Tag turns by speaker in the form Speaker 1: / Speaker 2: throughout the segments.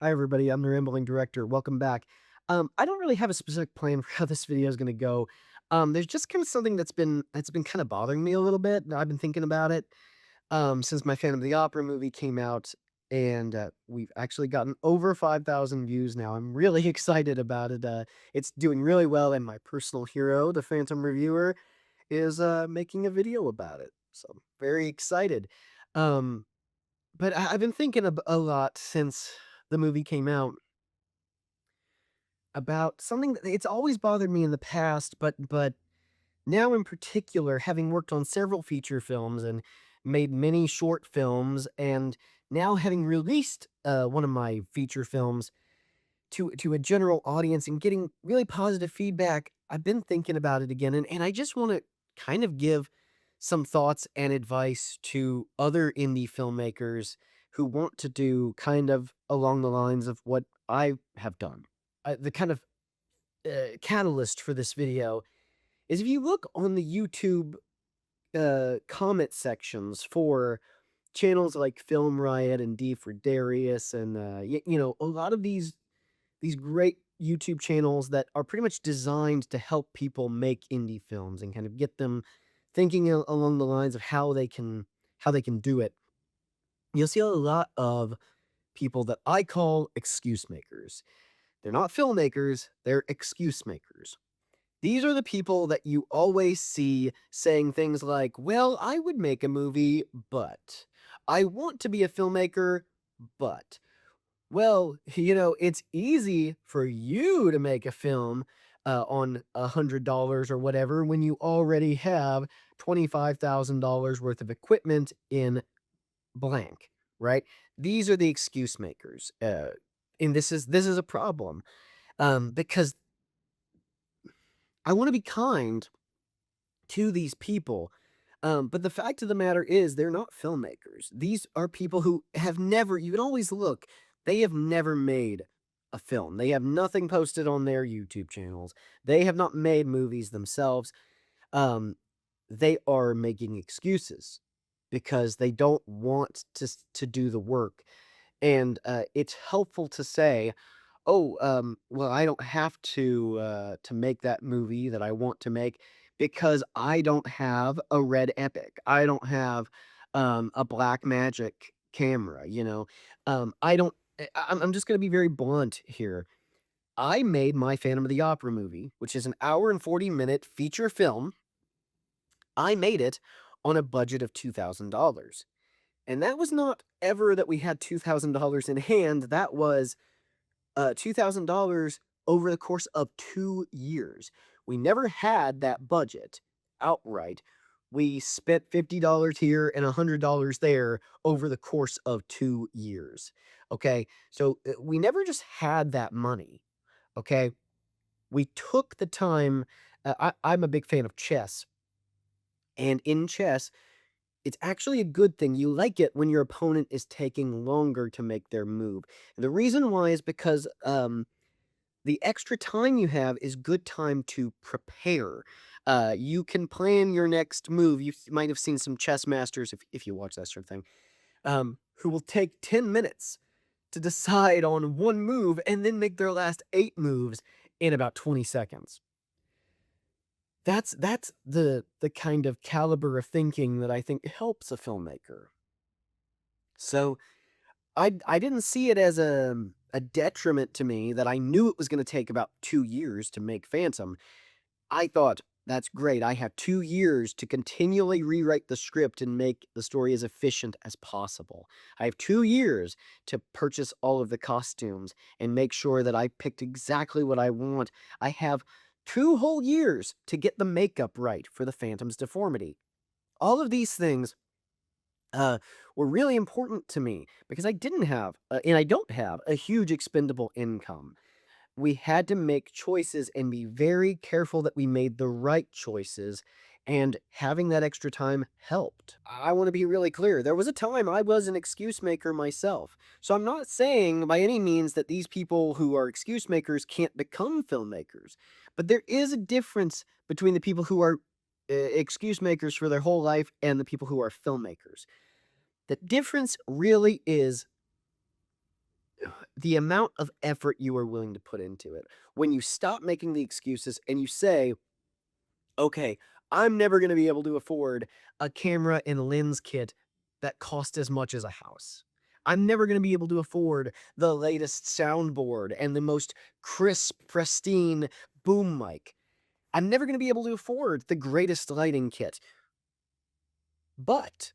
Speaker 1: Hi, everybody. I'm the Rambling Director. Welcome back. I don't really have a specific plan for how this video is going to go. There's just kind of something that's been kind of bothering me a little bit. I've been thinking about it since my Phantom of the Opera movie came out, and we've actually gotten over 5,000 views now. I'm really excited about it. It's doing really well, and my personal hero, the Phantom Reviewer, is making a video about it. So I'm very excited. Um, but I've been thinking a lot since the movie came out about something that it's always bothered me in the past, but now in particular, having worked on several feature films and made many short films, and now having released one of my feature films to a general audience and getting really positive feedback, I've been thinking about it again, and I just want to kind of give some thoughts and advice to other indie filmmakers who want to do kind of along the lines of what I have done. The kind of catalyst for this video is if you look on the YouTube comment sections for channels like Film Riot and D for Darius and a lot of these great YouTube channels that are pretty much designed to help people make indie films and kind of get them thinking along the lines of how they can do it. You'll see a lot of people that I call excuse makers. They're not filmmakers, they're excuse makers. These are the people that you always see saying things like, "Well, I would make a movie, but I want to be a filmmaker, but well, it's easy for you to make a film on $100 or whatever when you already have $25,000 worth of equipment in blank, right?" These are the excuse makers, and this is a problem because I want to be kind to these people. But the fact of the matter is, they're not filmmakers. These are people who have never, you can always look, they have never made a film. They have nothing posted on their YouTube channels. They have not made movies themselves. Um, they are making excuses because they don't want to do the work. And it's helpful to say, "Oh, well, I don't have to make that movie that I want to make because I don't have a Red Epic. I don't have, a Blackmagic camera," you know? I don't I'm just gonna be very blunt here. I made my Phantom of the Opera movie, which is an hour and 40-minute feature film. I made it on a budget of $2,000, and that was not ever that we had $2,000 in hand. That was $2,000 over the course of 2 years. We never had that budget outright. We spent $50 here and $100 there over the course of 2 years, okay? So, we never just had that money, okay? We took the time. I'm a big fan of chess, and in chess, it's actually a good thing. You like it when your opponent is taking longer to make their move. And the reason why is because, the extra time you have is good time to prepare. You can plan your next move. You might have seen some chess masters, if you watch that sort of thing, who will take 10 minutes to decide on one move and then make their last 8 moves in about 20 seconds. That's the kind of caliber of thinking that I think helps a filmmaker. So I didn't see it as a detriment to me that I knew it was gonna take about 2 years to make Phantom. I thought, "That's great, I have 2 years to continually rewrite the script and make the story as efficient as possible. I have 2 years to purchase all of the costumes and make sure that I picked exactly what I want. I have 2 whole years to get the makeup right for the Phantom's deformity." All of these things uh, were really important to me because I didn't have, and I don't have, a huge expendable income. We had to make choices and be very careful that we made the right choices, and having that extra time helped. I want to be really clear. There was a time I was an excuse maker myself. So I'm not saying by any means that these people who are excuse makers can't become filmmakers. But there is a difference between the people who are excuse makers for their whole life and the people who are filmmakers. The difference really is the amount of effort you are willing to put into it. When you stop making the excuses and you say, okay, I'm never going to be able to afford a camera and lens kit that cost as much as a house. I'm never going to be able to afford the latest soundboard and the most crisp, pristine boom mic. I'm never going to be able to afford the greatest lighting kit. But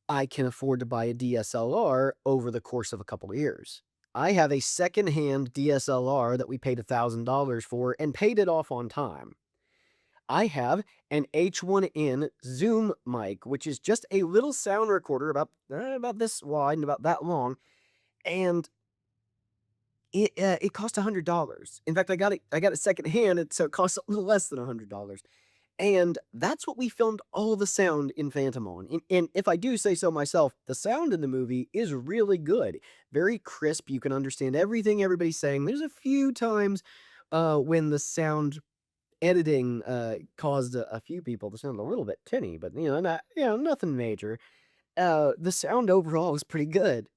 Speaker 1: I can afford to buy a DSLR over the course of a couple of years. I have a secondhand DSLR that we paid $1,000 for and paid it off on time. I have an H1N Zoom mic, which is just a little sound recorder about this wide and about that long, and it cost $100. In fact, I got it secondhand, so it costs a little less than $100. And that's what we filmed all the sound in Phantom on. And if I do say so myself, the sound in the movie is really good. Very crisp. You can understand everything everybody's saying. There's a few times when the sound editing caused a few people to sound a little bit tinny, but nothing major. The sound overall is pretty good.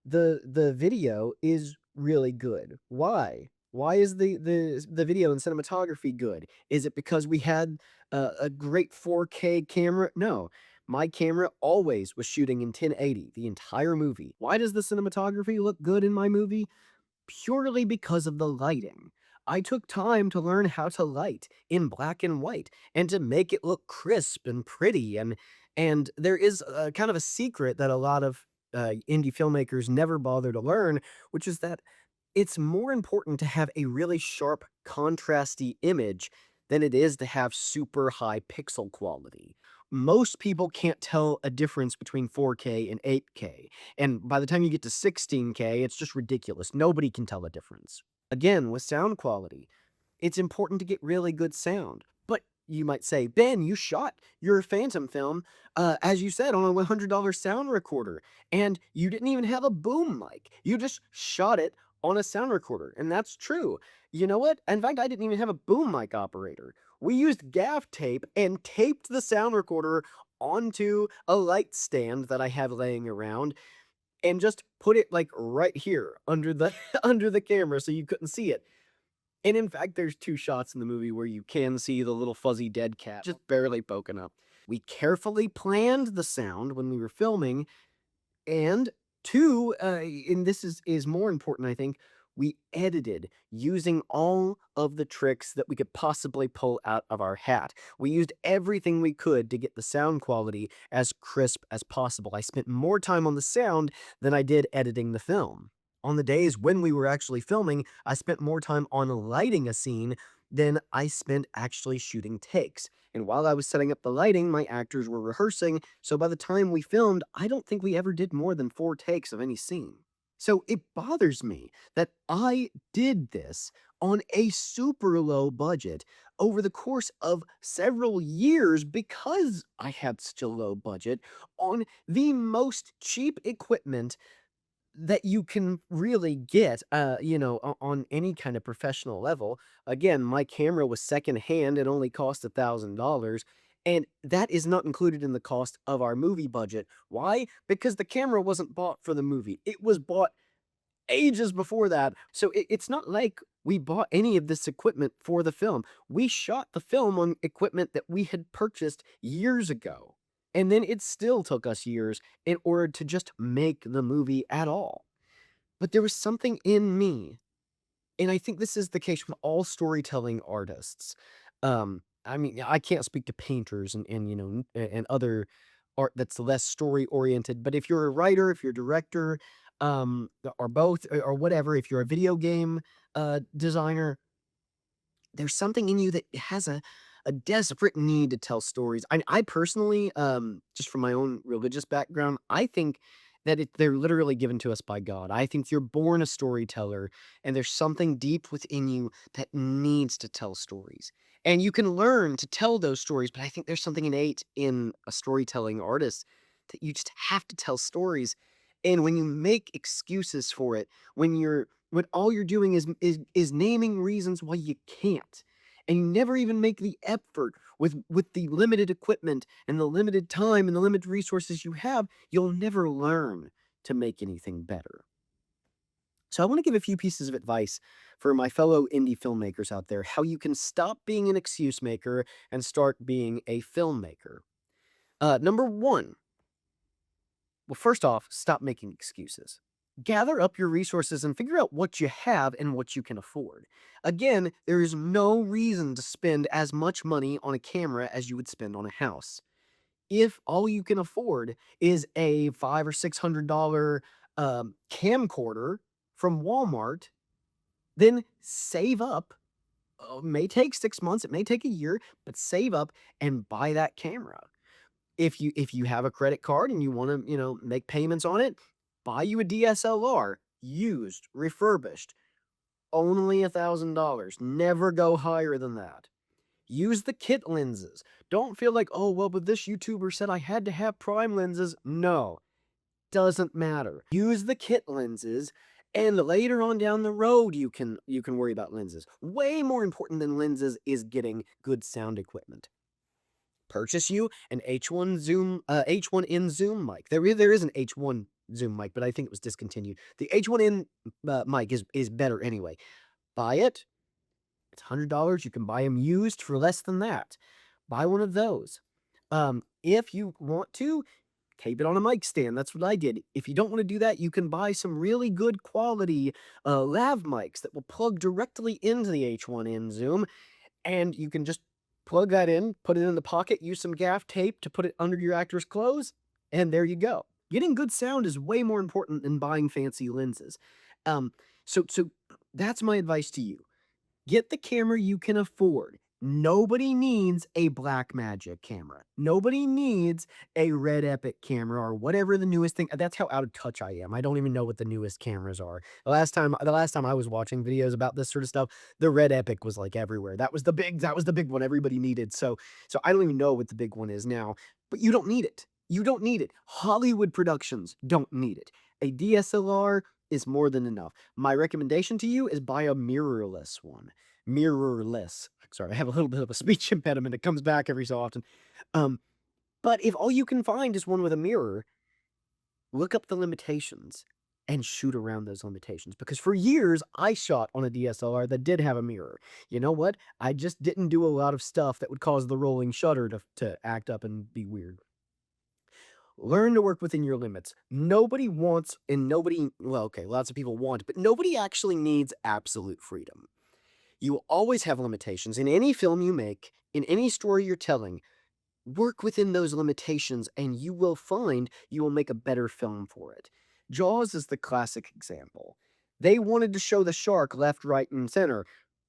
Speaker 1: The video is really good. Why? Why is the video and cinematography good? Is it because we had a great 4K camera? No. My camera always was shooting in 1080 the entire movie. Why does the cinematography look good in my movie? Purely because of the lighting. I took time to learn how to light in black and white and to make it look crisp and pretty. And there is kind of a secret that a lot of indie filmmakers never bother to learn, which is that it's more important to have a really sharp, contrasty image than it is to have super high pixel quality. Most people can't tell a difference between 4K and 8K, and by the time you get to 16K, it's just ridiculous. Nobody can tell a difference. Again, with sound quality, it's important to get really good sound. But you might say, Ben, you shot your Phantom film, as you said, on a $100 sound recorder, and you didn't even have a boom mic. You just shot it on a sound recorder, and that's true. You know what? In fact, I didn't even have a boom mic operator. We used gaff tape and taped the sound recorder onto a light stand that I have laying around and just put it like right here under the under the camera so you couldn't see it. And in fact, there's 2 shots in the movie where you can see the little fuzzy dead cat just barely poking up. We carefully planned the sound when we were filming, and 2, and this is more important, I think, we edited using all of the tricks that we could possibly pull out of our hat. We used everything we could to get the sound quality as crisp as possible. I spent more time on the sound than I did editing the film. On the days when we were actually filming, I spent more time on lighting a scene than I spent actually shooting takes. And while I was setting up the lighting, my actors were rehearsing, so by the time we filmed, I don't think we ever did more than 4 takes of any scene. So it bothers me that I did this on a super low budget over the course of several years because I had such a low budget on the most cheap equipment that you can really get, on any kind of professional level. Again, my camera was secondhand, it only cost $1,000, and that is not included in the cost of our movie budget. Why? Because the camera wasn't bought for the movie. It was bought ages before that. So it's not like we bought any of this equipment for the film. We shot the film on equipment that we had purchased years ago. And then it still took us years in order to just make the movie at all. But there was something in me, and I think this is the case with all storytelling artists. I mean, I can't speak to painters and other art that's less story oriented. But if you're a writer, if you're a director, or both, or whatever, if you're a video game designer, there's something in you that has a desperate need to tell stories. I personally, just from my own religious background, I think that they're literally given to us by God. I think you're born a storyteller, and there's something deep within you that needs to tell stories. And you can learn to tell those stories, but I think there's something innate in a storytelling artist that you just have to tell stories. And when you make excuses for it, when all you're doing is naming reasons why you can't, and you never even make the effort with the limited equipment and the limited time and the limited resources you have, you'll never learn to make anything better. So I want to give a few pieces of advice for my fellow indie filmmakers out there, how you can stop being an excuse maker and start being a filmmaker. Number one, well, first off, stop making excuses. Gather up your resources and figure out what you have and what you can afford. Again, there is no reason to spend as much money on a camera as you would spend on a house. If all you can afford is a $500 or $600 camcorder from Walmart, then save up. It may take 6 months, it may take a year, but save up and buy that camera. If you have a credit card and you wanna, make payments on it, buy you a DSLR, used, refurbished, only $1,000. Never go higher than that. Use the kit lenses. Don't feel like, "Oh, well, but this YouTuber said I had to have prime lenses." No, doesn't matter. Use the kit lenses, and later on down the road, you can worry about lenses. Way more important than lenses is getting good sound equipment. Purchase you an H1N Zoom mic. There is an H1 Zoom mic, but I think it was discontinued. The H1N mic is better anyway. Buy it. It's $100. You can buy them used for less than that. Buy one of those. If you want to, tape it on a mic stand. That's what I did. If you don't want to do that, you can buy some really good quality lav mics that will plug directly into the H1N Zoom, and you can just plug that in, put it in the pocket, use some gaff tape to put it under your actor's clothes, and there you go. Getting good sound is way more important than buying fancy lenses. Um, so that's my advice to you. Get the camera you can afford. Nobody needs a Blackmagic camera. Nobody needs a Red Epic camera or whatever the newest thing. That's how out of touch I am. I don't even know what the newest cameras are. The last time I was watching videos about this sort of stuff, the Red Epic was like everywhere. That was the big one everybody needed. So I don't even know what the big one is now, but you don't need it. You don't need it. Hollywood productions don't need it. A DSLR is more than enough. My recommendation to you is buy a mirrorless one. Mirrorless. Sorry, I have a little bit of a speech impediment. It comes back every so often. Um, but if all you can find is one with a mirror, look up the limitations and shoot around those limitations. Because for years, I shot on a DSLR that did have a mirror. You know what? I just didn't do a lot of stuff that would cause the rolling shutter to act up and be weird. Learn to work within your limits. Nobody wants, and nobody, well, okay, lots of people want, but nobody actually needs absolute freedom. You will always have limitations in any film you make, in any story you're telling. Work within those limitations, and you will find you will make a better film for it. Jaws is the classic example. They wanted to show the shark left, right, and center,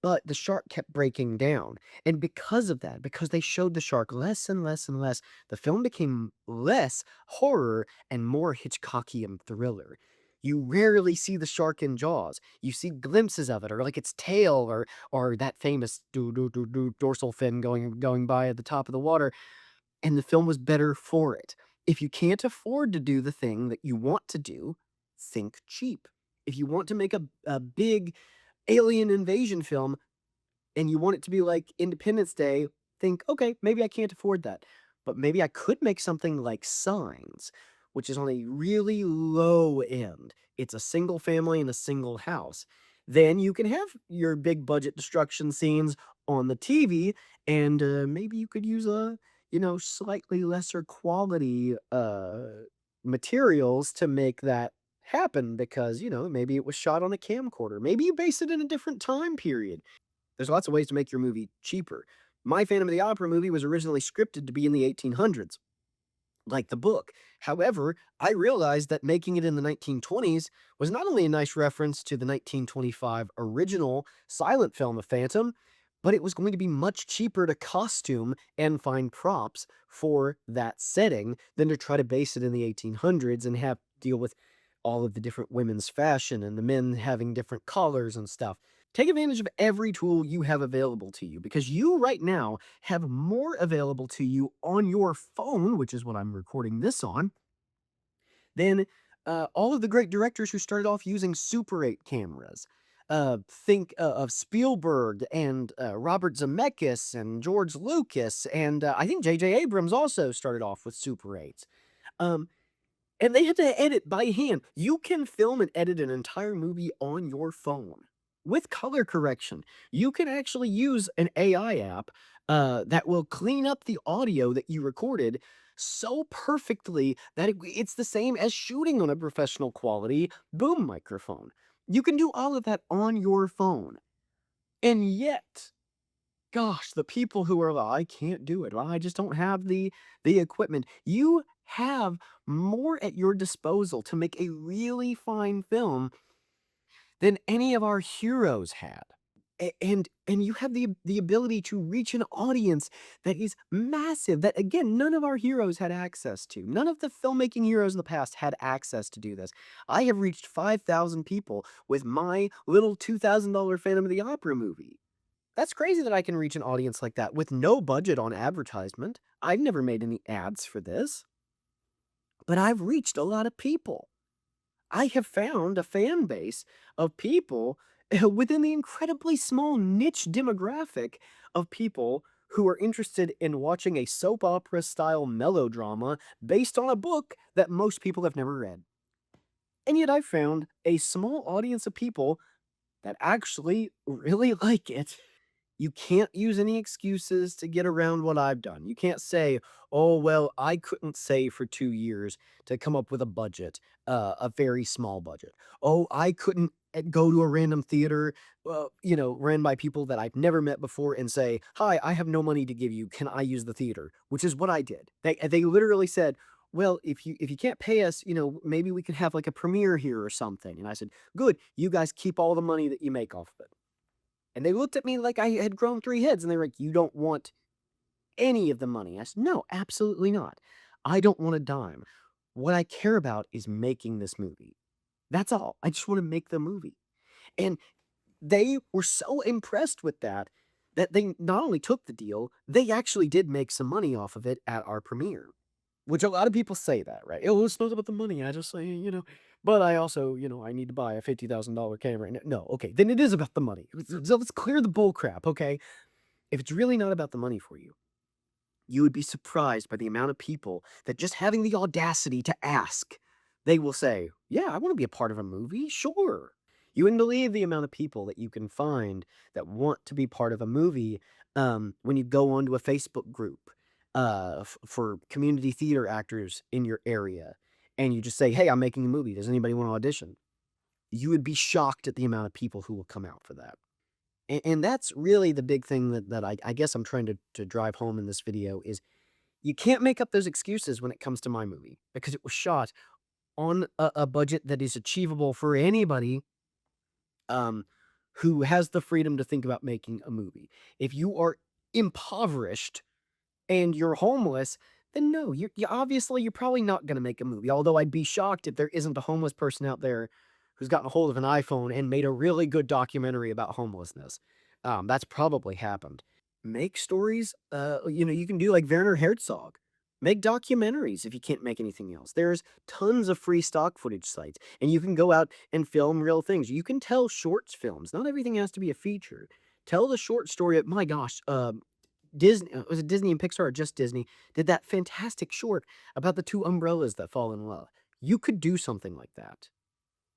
Speaker 1: but the shark kept breaking down. And because of that, because they showed the shark less and less and less, the film became less horror and more Hitchcockian thriller. You rarely see the shark in Jaws. You see glimpses of it, or like its tail, or that famous dorsal fin going by at the top of the water, and the film was better for it. If you can't afford to do the thing that you want to do, think cheap. If you want to make a big alien invasion film and you want it to be like Independence Day, think, okay, maybe I can't afford that. But maybe I could make something like Signs, which is on a really low end. It's a single family in a single house. Then you can have your big budget destruction scenes on the TV, and maybe you could use slightly lesser quality materials to make that happen because, maybe it was shot on a camcorder. Maybe you base it in a different time period. There's lots of ways to make your movie cheaper. My Phantom of the Opera movie was originally scripted to be in the 1800s, like the book. However, I realized that making it in the 1920s was not only a nice reference to the 1925 original silent film of Phantom, but it was going to be much cheaper to costume and find props for that setting than to try to base it in the 1800s and have to deal with all of the different women's fashion and the men having different collars and stuff. Take advantage of every tool you have available to you because you right now have more available to you on your phone, which is what I'm recording this on, than all of the great directors who started off using Super 8 cameras. Think of Spielberg and Robert Zemeckis and George Lucas, and I think J.J. Abrams also started off with Super 8s. Um, and they had to edit by hand. You can film and edit an entire movie on your phone with color correction. You can actually use an AI app that will clean up the audio that you recorded so perfectly that it's the same as shooting on a professional quality boom microphone. You can do all of that on your phone. And yet, gosh, the people who are like, "I can't do it. Well, I just don't have the equipment." You have more at your disposal to make a really fine film than any of our heroes had. And you have the ability to reach an audience that is massive, that again, none of our heroes had access to. None of the filmmaking heroes in the past had access to do this. I have reached 5,000 people with my little $2,000 Phantom of the Opera movie. That's crazy that I can reach an audience like that with no budget on advertisement. I've never made any ads for this, but I've reached a lot of people. I have found a fan base of people within the incredibly small niche demographic of people who are interested in watching a soap opera style melodrama based on a book that most people have never read. And yet I found a small audience of people that actually really like it. You can't use any excuses to get around what I've done. You can't say, "Oh, well, I couldn't save for 2 years to come up with a budget, a very small budget. Oh, I couldn't go to a random theater, ran by people that I've never met before and say, 'Hi, I have no money to give you. Can I use the theater?'" Which is what I did. They literally said, "Well, if you can't pay us, maybe we could have, like, a premiere here or something." And I said, "Good. You guys keep all the money that you make off of it." And they looked at me like I had grown 3 heads, and they were like, "You don't want any of the money." I said, "No, absolutely not. I don't want a dime. What I care about is making this movie. That's all. I just wanna make the movie." And they were so impressed with that, that they not only took the deal, they actually did make some money off of it at our premiere. Which a lot of people say that, right? "Oh, it's not about the money, I just say, but I also, I need to buy a $50,000 camera." No, okay, then it is about the money. So let's clear the bull crap, okay? If it's really not about the money for you, you would be surprised by the amount of people that just having the audacity to ask, they will say, "Yeah, I wanna be a part of a movie, sure." You wouldn't believe the amount of people that you can find that want to be part of a movie, when you go onto a Facebook group, for community theater actors in your area, and you just say, "Hey, I'm making a movie. Does anybody wanna audition?" You would be shocked at the amount of people who will come out for that. And that's really the big thing that I guess I'm trying to drive home in this video is you can't make up those excuses when it comes to my movie because it was shot on a budget that is achievable for anybody, um, who has the freedom to think about making a movie. If you are impoverished and you're homeless, then no, you're probably not gonna make a movie, although I'd be shocked if there isn't a homeless person out there who's gotten a hold of an iPhone and made a really good documentary about homelessness. That's probably happened. Make stories, you can do like Werner Herzog. Make documentaries if you can't make anything else. There's tons of free stock footage sites, and you can go out and film real things. You can tell short films. Not everything has to be a feature. Tell the short story of, my gosh, Disney was it Disney and Pixar or just Disney, did that fantastic short about the 2 umbrellas that fall in love. You could do something like that,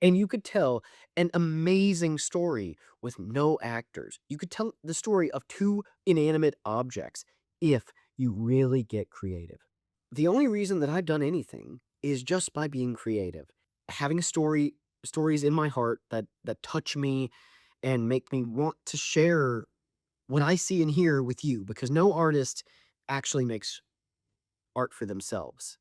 Speaker 1: and you could tell an amazing story with no actors. You could tell the story of 2 inanimate objects if you really get creative. The only reason that I've done anything is just by being creative. Having stories in my heart that touch me and make me want to share what I see and hear with you, because no artist actually makes art for themselves.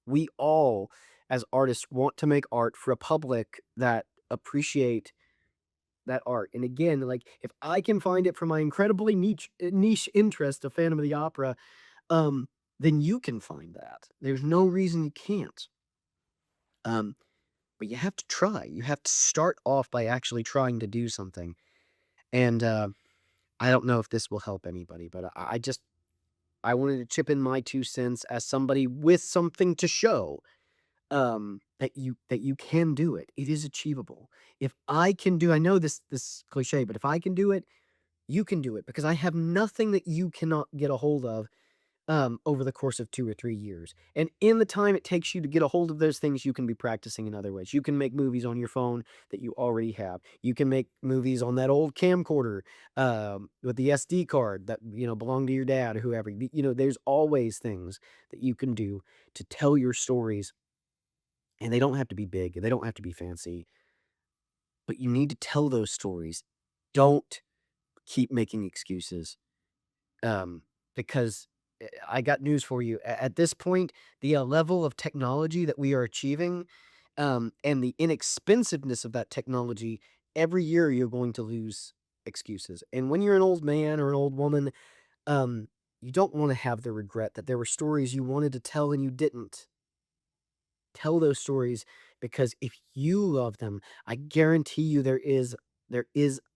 Speaker 1: We all, as artists, want to make art for a public that appreciate that art. And again, like if I can find it for my incredibly niche interest of Phantom of the Opera, um, then you can find that. There's no reason you can't. Um, but you have to try. You have to start off by actually trying to do something. And I don't know if this will help anybody, but I wanted to chip in my 2 cents as somebody with something to show, that you can do it. It is achievable. If I can do I know this cliche, but if I can do it, you can do it because I have nothing that you cannot get a hold of, over the course of 2 or 3 years. And in the time it takes you to get a hold of those things, you can be practicing in other ways. You can make movies on your phone that you already have. You can make movies on that old camcorder, with the SD card that, belonged to your dad or whoever. There's always things that you can do to tell your stories, and they don't have to be big, they don't have to be fancy, but you need to tell those stories. Don't keep making excuses. Um, because I got news for you. At this point, the level of technology that we are achieving, and the inexpensiveness of that technology, every year you're going to lose excuses. And when you're an old man or an old woman, um, you don't want to have the regret that there were stories you wanted to tell and you didn't. Tell those stories, because if you love them, I guarantee you there is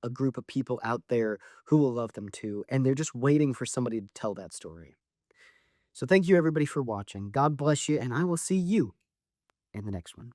Speaker 1: a group of people out there who will love them too, and they're just waiting for somebody to tell that story. So thank you everybody for watching. God bless you, and I will see you in the next one.